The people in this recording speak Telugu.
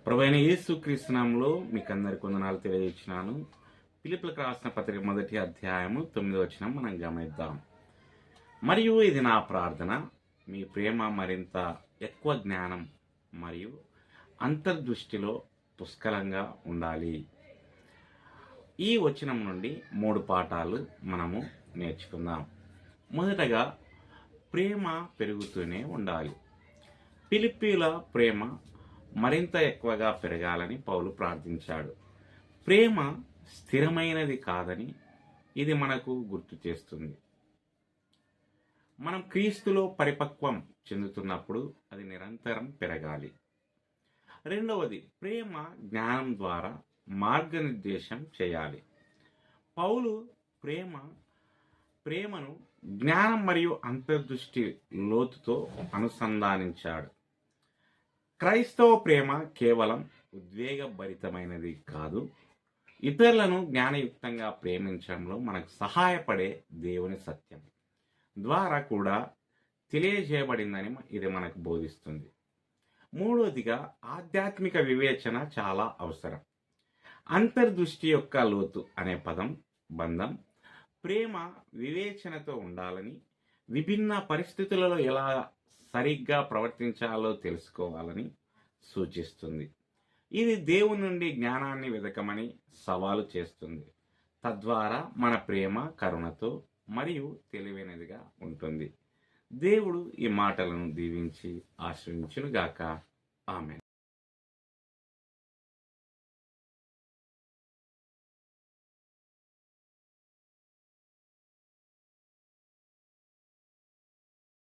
ప్రభువైన యేసుక్రీస్తు నామములో మీకు అందరికి వందనాలు తెలియజేస్తున్నాను. ఫిలిప్పీయులకు రాసిన పత్రిక 1వ అధ్యాయము 9వ వచనం మనం గమనిద్దాం. మరియు ఇది నా ప్రార్థన, మీ ప్రేమ మరింత ఎక్కువ జ్ఞానం మరియు అంతర్దృష్టిలో పుష్కలంగా ఉండాలి. ఈ వచనం నుండి 3 పాఠాలు మనము నేర్చుకుందాం. మొదటగా, ప్రేమ పెరుగుతూనే ఉండాలి. ఫిలిప్పీయుల ప్రేమ మరింత ఎక్కువగా పెరగాలని పౌలు ప్రార్థించాడు. ప్రేమ స్థిరమైనది కాదని ఇది మనకు గుర్తు చేస్తుంది. మనం క్రీస్తులో పరిపక్వం చెందుతున్నప్పుడు అది నిరంతరం పెరగాలి. రెండవది, ప్రేమ జ్ఞానం ద్వారా మార్గనిర్దేశం చేయాలి. పౌలు ప్రేమను జ్ఞానం మరియు అంతర్దృష్టి లోతుతో అనుసంధానించాడు. క్రైస్తవ ప్రేమ కేవలం ఉద్వేగభరితమైనది కాదు, ఇతరులను జ్ఞానయుక్తంగా ప్రేమించడంలో మనకు సహాయపడే దేవుని సత్యం ద్వారా కూడా తెలియజేయబడిందని ఇది మనకు బోధిస్తుంది. మూడవదిగా, ఆధ్యాత్మిక వివేచన చాలా అవసరం. అంతర్దృష్టి యొక్క లోతు అనే బంధం ప్రేమ వివేచనతో ఉండాలని, విభిన్న పరిస్థితులలో ఎలా సరిగ్గా ప్రవర్తించాలో తెలుసుకోవాలని సూచిస్తుంది. ఇది దేవుని నుండి జ్ఞానాన్ని వెతకమని సవాలు చేస్తుంది. తద్వారా మన ప్రేమ కరుణతో మరియు తెలివైనదిగా ఉంటుంది. దేవుడు ఈ మాటలను దీవించి ఆశీర్వదించునుగాక. ఆమేన్.